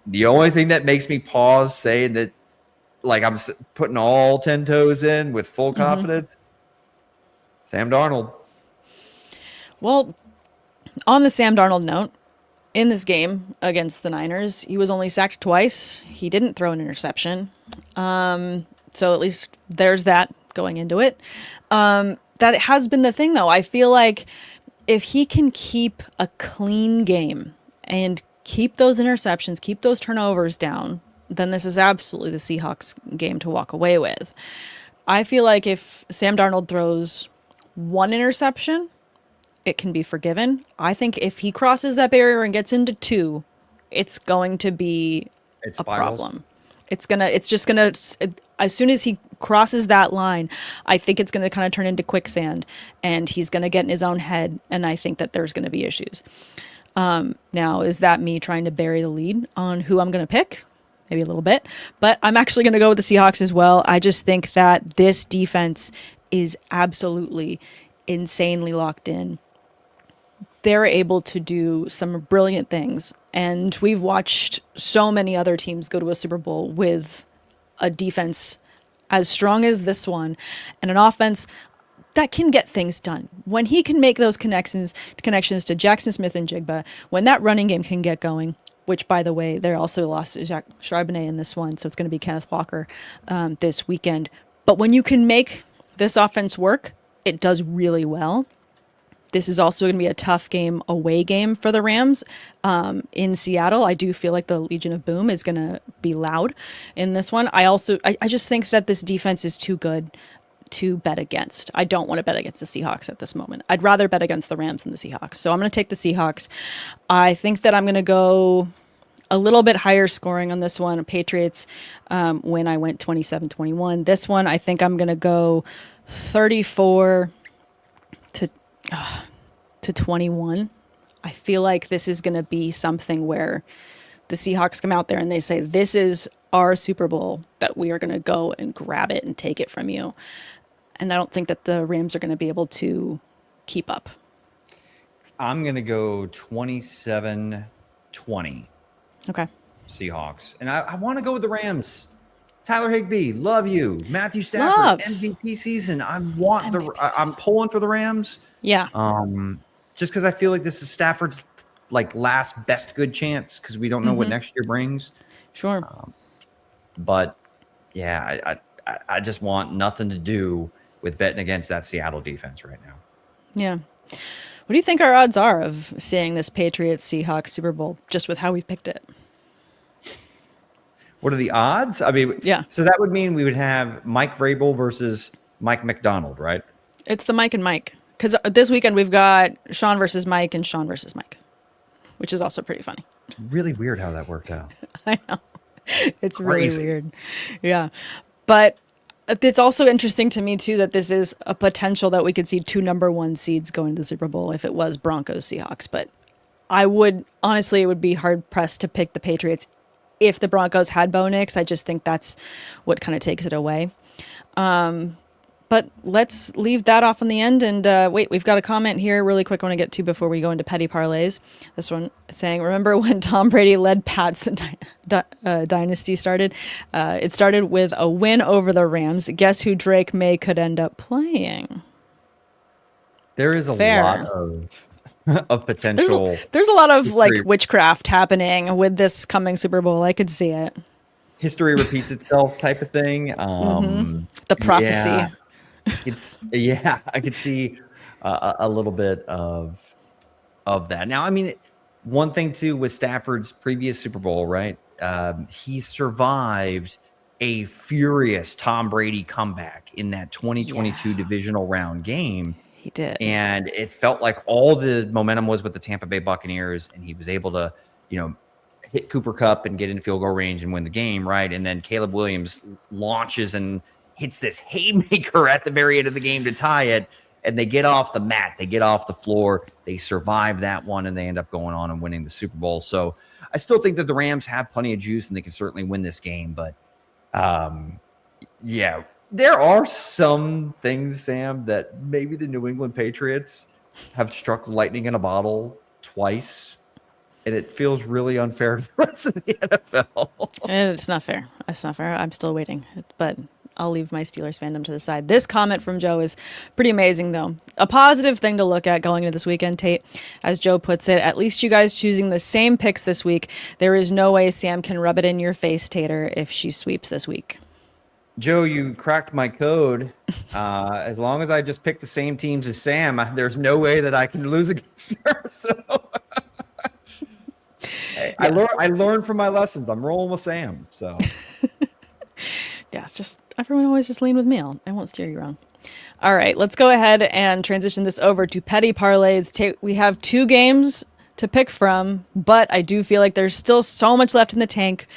The only thing that makes me pause saying that, I'm putting all 10 toes in with full confidence, Sam Darnold. Well, on the Sam Darnold note, in this game against the Niners, he was only sacked twice. He didn't throw an interception. So at least there's that going into it. That has been the thing, though. I feel like if he can keep a clean game and keep those interceptions, keep those turnovers down, then this is absolutely the Seahawks game to walk away with. I feel like if Sam Darnold throws 1 interception, it can be forgiven. I think if he crosses that barrier and gets into 2, it's going to be a problem. It's just gonna, as soon as he crosses that line, I think it's going to kind of turn into quicksand, and he's going to get in his own head, and I think that there's going to be issues. Now, is that me trying to bury the lead on who I'm going to pick? Maybe a little bit, but I'm actually going to go with the Seahawks as well. I just think that this defense is absolutely insanely locked in. They're able to do some brilliant things, and we've watched so many other teams go to a Super Bowl with a defense as strong as this one and an offense that can get things done. When he can make those connections to Jackson Smith and Jigba, when that running game can get going, which, by the way, they also lost Zach Charbonnet in this one, so it's going to be Kenneth Walker this weekend. But when you can make this offense work, it does really well. This is also going to be a tough away game for the Rams in Seattle. I do feel like the Legion of Boom is going to be loud in this one. I just think that this defense is too good to bet against. I don't want to bet against the Seahawks at this moment. I'd rather bet against the Rams than the Seahawks. So I'm going to take the Seahawks. I think that I'm going to go a little bit higher scoring on this one. Patriots when I went 27-21. This one, I think I'm going to go 34 to 21. I feel like this is going to be something where the Seahawks come out there and they say, this is our Super Bowl, that we are going to go and grab it and take it from you. And I don't think that the Rams are going to be able to keep up. I'm going to go 27-20. Okay. Seahawks. And I want to go with the Rams. Tyler Higbee, love you. Matthew Stafford, MVP season. I'm pulling for the Rams. Yeah. Just because I feel like this is Stafford's like last best good chance, because we don't know what next year brings. Sure. But yeah, I just want nothing to do with betting against that Seattle defense right now. Yeah. What do you think our odds are of seeing this Patriots Seahawks Super Bowl, just with how we picked it? What are the odds? I mean, yeah. So that would mean we would have Mike Vrabel versus Mike McDonald, right? It's the Mike and Mike. Because this weekend we've got Sean versus Mike and Sean versus Mike, which is also pretty funny. Really weird how that worked out. I know. It's crazy. Really weird. Yeah. But it's also interesting to me, too, that this is a potential that we could see 2 number 1 seeds going to the Super Bowl if it was Broncos Seahawks. But honestly, it would be hard pressed to pick the Patriots if the Broncos had Bo Nix. I just think that's what kind of takes it away. But let's leave that off in the end. And wait, we've got a comment here really quick I want to get to before we go into petty parlays. This one saying, remember when Tom Brady led Pat's dynasty started? It started with a win over the Rams. Guess who Drake May could end up playing? There is a lot of potential. There's a lot of like witchcraft happening with this coming Super Bowl. I could see it. History repeats itself type of thing. The prophecy. Yeah, I could see a little bit of that. Now, I mean, one thing too with Stafford's previous Super Bowl, right? He survived a furious Tom Brady comeback in that 2022 divisional round game. He did. And it felt like all the momentum was with the Tampa Bay Buccaneers, and he was able to, hit Cooper Kupp and get into field goal range and win the game, right? And then Caleb Williams launches and hits this haymaker at the very end of the game to tie it, and they get off the mat, they get off the floor, they survive that one, and they end up going on and winning the Super Bowl. So I still think that the Rams have plenty of juice and they can certainly win this game. But yeah, there are some things, Sam, that maybe the New England Patriots have struck lightning in a bottle twice, and it feels really unfair to the rest of the NFL. It's not fair. It's not fair. I'm still waiting, but I'll leave my Steelers fandom to the side. This comment from Joe is pretty amazing, though. A positive thing to look at going into this weekend, Tate. As Joe puts it, at least you guys choosing the same picks this week. There is no way Sam can rub it in your face, Tater, if she sweeps this week. Joe, you cracked my code. As long as I just pick the same teams as Sam, there's no way that I can lose against her. So I learned from my lessons. I'm rolling with Sam. So yeah, it's just everyone always just lean with me. I won't steer you wrong. All right, let's go ahead and transition this over to petty parlays. We have 2 games to pick from, but I do feel like there's still so much left in the tank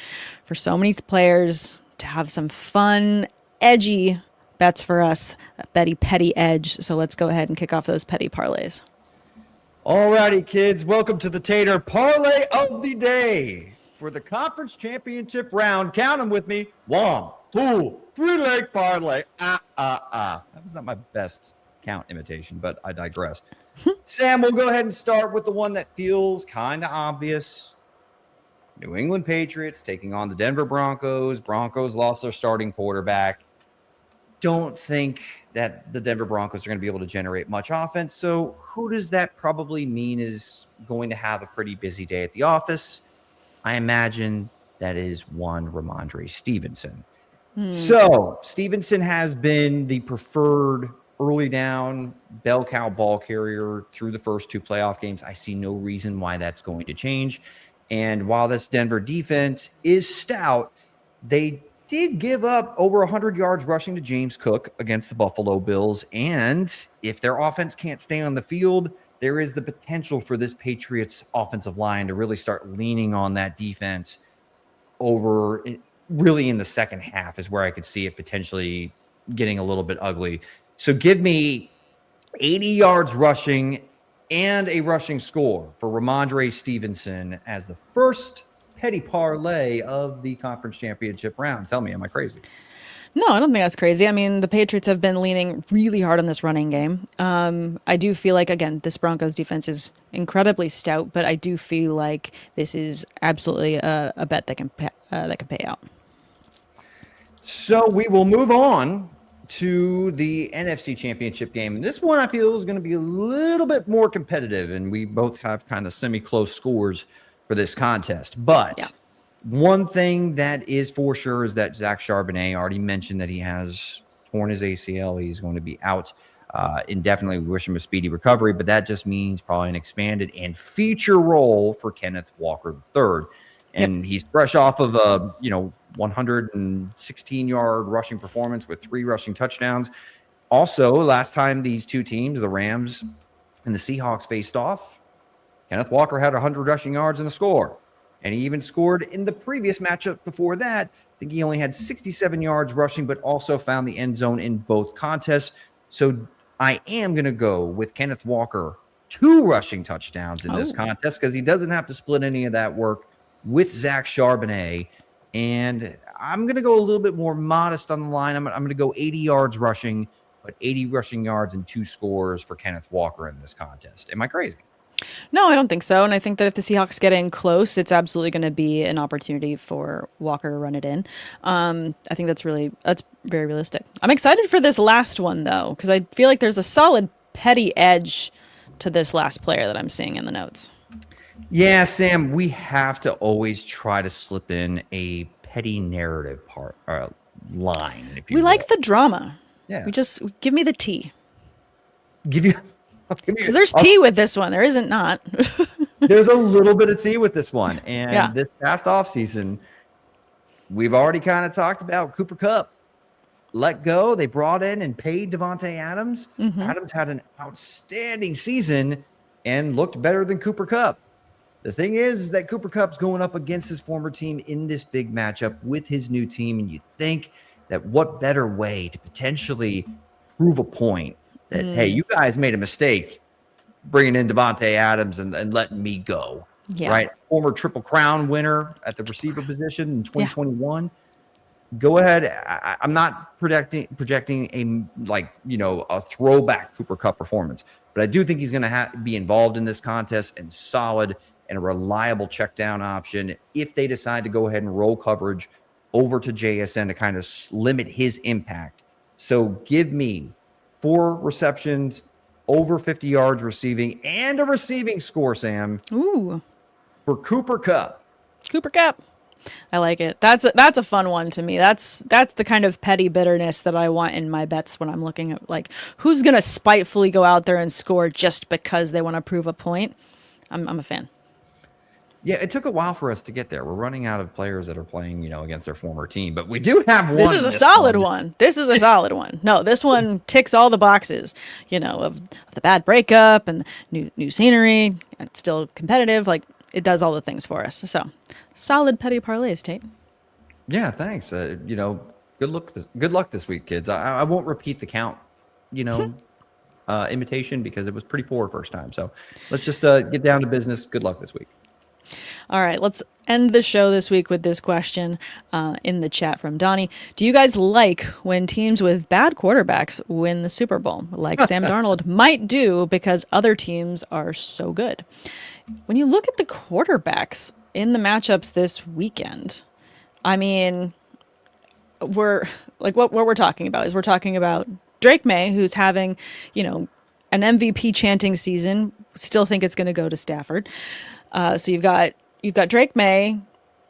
for so many players to have some fun, edgy bets for us. Petty edge. So let's go ahead and kick off those petty parlays. All righty, kids. Welcome to the Tater Parlay of the Day. For the conference championship round, count them with me. 1, 2, 3-leg parlay. That was not my best count imitation, but I digress. Sam, we'll go ahead and start with the one that feels kind of obvious. New England Patriots taking on the Denver Broncos. Broncos lost their starting quarterback. Don't think that the Denver Broncos are going to be able to generate much offense. So who does that probably mean is going to have a pretty busy day at the office? I imagine that is one Ramondre Stevenson. So Stevenson has been the preferred early down bell cow ball carrier through the first 2 playoff games. I see no reason why that's going to change. And while this Denver defense is stout, they did give up over 100 yards rushing to James Cook against the Buffalo Bills. And if their offense can't stay on the field, there is the potential for this Patriots offensive line to really start leaning on that defense over really in the second half is where I could see it potentially getting a little bit ugly. So give me 80 yards rushing and a rushing score for Ramondre Stevenson as the first petty parlay of the conference championship round. Tell me, am I crazy? No, I don't think that's crazy. I mean, the Patriots have been leaning really hard on this running game. I do feel like, again, this Broncos defense is incredibly stout, but I do feel like this is absolutely a bet that can pay out. So we will move on to the NFC Championship game. And this one I feel is going to be a little bit more competitive, and we both have kind of semi-close scores for this contest. But one thing that is for sure is that Zach Charbonnet already mentioned that he has torn his ACL. He's going to be out indefinitely. We wish him a speedy recovery, but that just means probably an expanded and feature role for Kenneth Walker III. And he's fresh off of a 116-yard rushing performance with 3 rushing touchdowns. Also, last time these two teams, the Rams and the Seahawks, faced off, Kenneth Walker had 100 rushing yards and a score. And he even scored in the previous matchup before that. I think he only had 67 yards rushing, but also found the end zone in both contests. So I am going to go with Kenneth Walker, 2 rushing touchdowns in this contest because he doesn't have to split any of that work with Zach Charbonnet. And I'm going to go a little bit more modest on the line. I'm going to go 80 yards rushing, but 80 rushing yards and 2 scores for Kenneth Walker in this contest. Am I crazy? No, I don't think so. And I think that if the Seahawks get in close, it's absolutely going to be an opportunity for Walker to run it in. I think that's very realistic. I'm excited for this last one, though, because I feel like there's a solid petty edge to this last player that I'm seeing in the notes. Yeah, Sam, we have to always try to slip in a petty narrative line. If you we will. like the drama. Yeah. Give me the tea. Because there's tea with this one. There isn't not. There's a little bit of tea with this one. And this past offseason, we've already kind of talked about Cooper Kupp. Let go. They brought in and paid Davante Adams. Mm-hmm. Adams had an outstanding season and looked better than Cooper Kupp. The thing is that Cooper Kupp's going up against his former team in this big matchup with his new team. And you think that what better way to potentially prove a point that, hey, you guys made a mistake bringing in Davante Adams and letting me go, right? Former Triple Crown winner at the receiver position in 2021. Yeah. Go ahead. I'm not projecting a throwback Cooper Kupp performance, but I do think he's going to be involved in this contest and solid and a reliable check down option if they decide to go ahead and roll coverage over to JSN to kind of limit his impact. So give me 4 receptions, over 50 yards receiving, and a receiving score, Sam. Ooh. For Cooper Kupp. Cooper Kupp. I like it. That's a fun one to me. That's the kind of petty bitterness that I want in my bets when I'm looking at like who's going to spitefully go out there and score just because they want to prove a point. I'm a fan. Yeah, it took a while for us to get there. We're running out of players that are playing, against their former team, but we do have one. This is a solid one. This is a solid one. No, this one ticks all the boxes, of the bad breakup and new scenery. It's still competitive. Like it does all the things for us. So solid petty parlays, Tate. Yeah, thanks. Good luck this week, kids. I won't repeat the count, imitation because it was pretty poor first time. So let's just get down to business. Good luck this week. All right, let's end the show this week with this question in the chat from Donnie. Do you guys like when teams with bad quarterbacks win the Super Bowl, like Sam Darnold might do because other teams are so good? When you look at the quarterbacks in the matchups this weekend, I mean, we're like what we're talking about is we're talking about Drake May, who's having, an MVP chanting season. Still think it's going to go to Stafford. So you've got Drake May,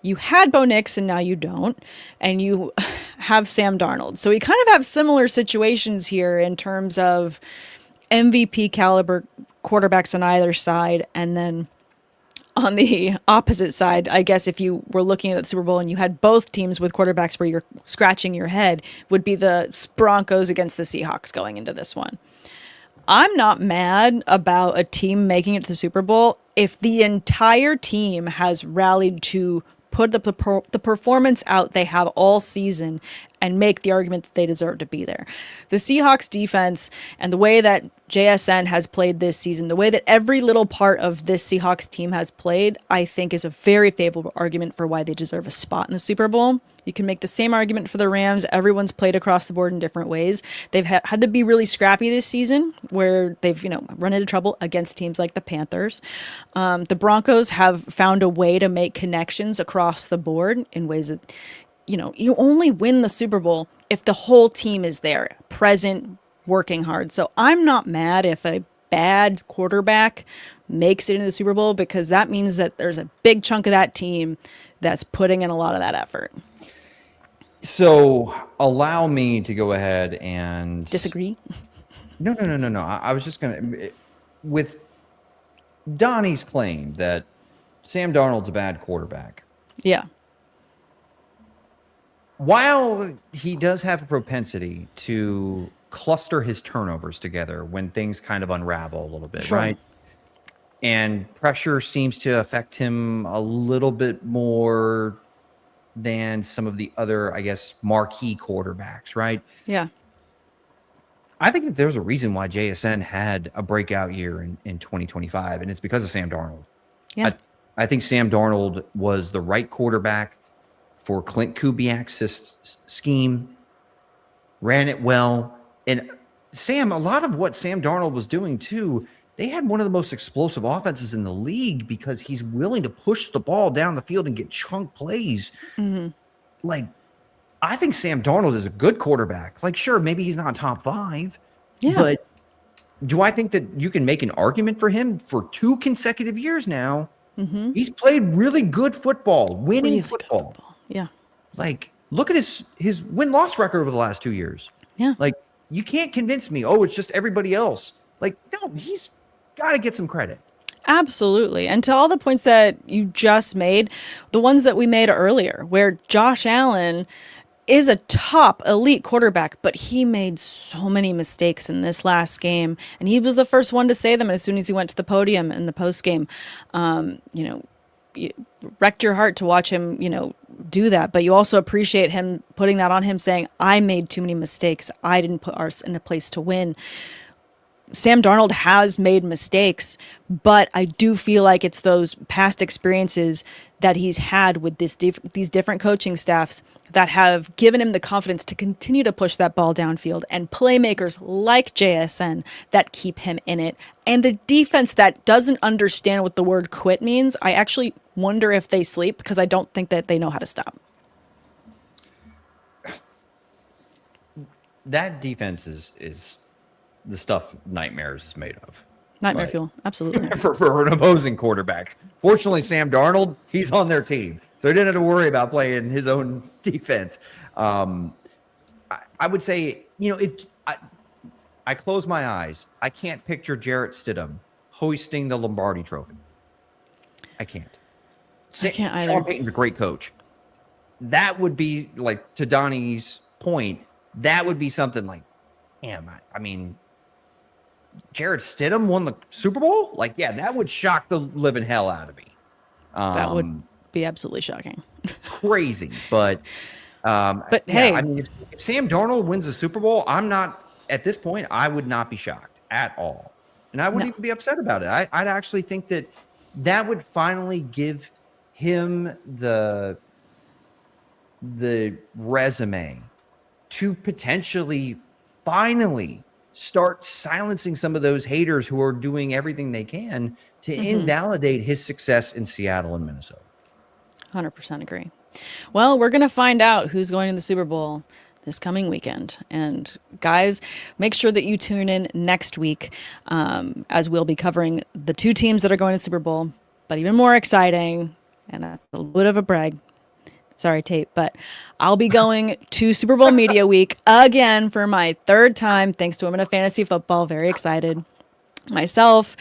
you had Bo Nix and now you don't, and you have Sam Darnold. So we kind of have similar situations here in terms of MVP caliber quarterbacks on either side. And then on the opposite side, I guess if you were looking at the Super Bowl and you had both teams with quarterbacks where you're scratching your head, would be the Broncos against the Seahawks going into this one. I'm not mad about a team making it to the Super Bowl if the entire team has rallied to put up the performance out they have all season and make the argument that they deserve to be there. The Seahawks defense and the way that JSN has played this season, the way that every little part of this Seahawks team has played, I think is a very favorable argument for why they deserve a spot in the Super Bowl. You can make the same argument for the Rams. Everyone's played across the board in different ways. They've had to be really scrappy this season where they've, run into trouble against teams like the Panthers. The Broncos have found a way to make connections across the board in ways that, you only win the Super Bowl if the whole team is there, present, working hard. So I'm not mad if a bad quarterback makes it into the Super Bowl because that means that there's a big chunk of that team that's putting in a lot of that effort. So allow me to go ahead and disagree. No. I was just going to, with Donnie's claim that Sam Darnold's a bad quarterback. Yeah. While he does have a propensity to cluster his turnovers together when things kind of unravel a little bit, sure. Right? And pressure seems to affect him a little bit more than some of the other, I guess, marquee quarterbacks, right? Yeah. I think that there's a reason why JSN had a breakout year in 2025, and it's because of Sam Darnold. Yeah. I think Sam Darnold was the right quarterback for Clint Kubiak's scheme, ran it well. And Sam, a lot of what Sam Darnold was doing too, they had one of the most explosive offenses in the league because he's willing to push the ball down the field and get chunk plays. Mm-hmm. Like, I think Sam Darnold is a good quarterback. Like, sure, maybe he's not top 5, but do I think that you can make an argument for him for 2 consecutive years now? Mm-hmm. He's played really good football, winning really football. Yeah. Like, look at his win-loss record over the last 2 years. Yeah. Like, you can't convince me, it's just everybody else. Like, no, he's got to get some credit. Absolutely. And to all the points that you just made, the ones that we made earlier, where Josh Allen is a top elite quarterback, but he made so many mistakes in this last game. And he was the first one to say them as soon as he went to the podium in the post game. It wrecked your heart to watch him, do that. But you also appreciate him putting that on him, saying, I made too many mistakes. I didn't put ours in a place to win. Sam Darnold has made mistakes, but I do feel like it's those past experiences that he's had with these different coaching staffs that have given him the confidence to continue to push that ball downfield, and playmakers like JSN that keep him in it, and a defense that doesn't understand what the word quit means. I actually wonder if they sleep because I don't think that they know how to stop. That defense is the stuff nightmares is made of. Nightmare fuel, absolutely. for an opposing quarterback. Fortunately, Sam Darnold, he's on their team, so he didn't have to worry about playing his own defense. I would say, if I close my eyes, I can't picture Jarrett Stidham hoisting the Lombardi Trophy. I can't. I can't either. Sean Payton's a great coach. That would be, like, to Donnie's point, that would be something like, damn, I mean, Jarrett Stidham won the Super Bowl? Like, yeah, that would shock the living hell out of me. That would be absolutely shocking. Crazy. But hey, I mean, if Sam Darnold wins the Super Bowl, at this point, I would not be shocked at all. And I wouldn't even be upset about it. I'd actually think that would finally give him the resume to potentially finally start silencing some of those haters who are doing everything they can to invalidate his success in Seattle and Minnesota. 100% agree. Well, we're going to find out who's going to the Super Bowl this coming weekend. And guys, make sure that you tune in next week as we'll be covering the 2 teams that are going to the Super Bowl. But even more exciting, and a little bit of a brag, sorry, Tate, but I'll be going to Super Bowl Media Week again for my 3rd time, thanks to Women of Fantasy Football. Very excited. Myself,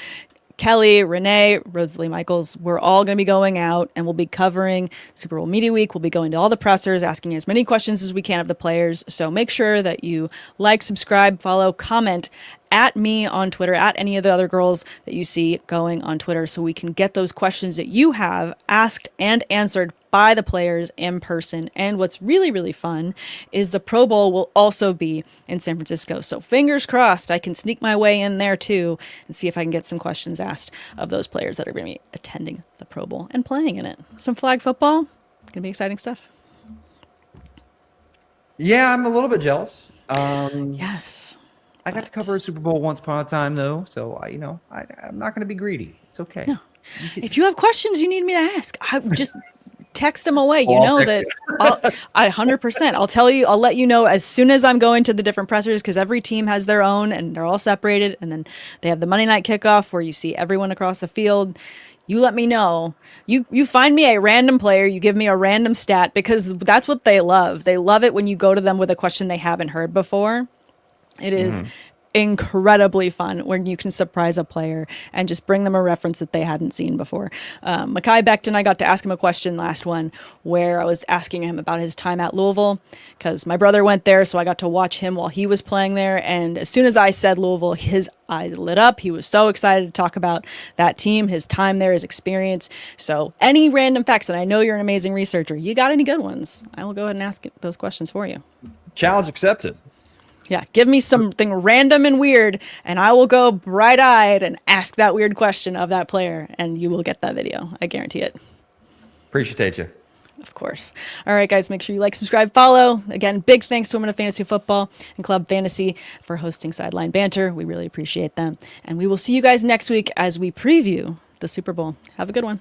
Kelly, Renee, Rosalie Michaels, we're all going to be going out and we'll be covering Super Bowl Media Week. We'll be going to all the pressers, asking as many questions as we can of the players. So make sure that you like, subscribe, follow, comment at me on Twitter, at any of the other girls that you see going on Twitter, so we can get those questions that you have asked and answered by the players in person. And what's really, really fun is the Pro Bowl will also be in San Francisco. So fingers crossed I can sneak my way in there too and see if I can get some questions asked of those players that are going to be attending the Pro Bowl and playing in it. Some flag football. Going to be exciting stuff. Yeah, I'm a little bit jealous. Yes. I got to cover a Super Bowl once upon a time, though, so I'm not going to be greedy. It's okay. No. If you have questions you need me to ask, I just text them away. You know that I 100%. I'll tell you. I'll let you know as soon as I'm going to the different pressers, because every team has their own and they're all separated. And then they have the Monday night kickoff where you see everyone across the field. You let me know. You find me a random player. You give me a random stat, because that's what they love. They love it when you go to them with a question they haven't heard before. It is incredibly fun when you can surprise a player and just bring them a reference that they hadn't seen before. Mekhi Becton, I got to ask him a question last one where I was asking him about his time at Louisville, because my brother went there, so I got to watch him while he was playing there. And as soon as I said Louisville, his eyes lit up. He was so excited to talk about that team, his time there, his experience. So any random facts, and I know you're an amazing researcher, you got any good ones, I will go ahead and ask those questions for you. Challenge accepted. Yeah, give me something random and weird, and I will go bright-eyed and ask that weird question of that player, and you will get that video. I guarantee it. Appreciate you. Of course. All right, guys, make sure you like, subscribe, follow. Again, big thanks to Women of Fantasy Football and Club Fantasy for hosting Sideline Banter. We really appreciate them. And we will see you guys next week as we preview the Super Bowl. Have a good one.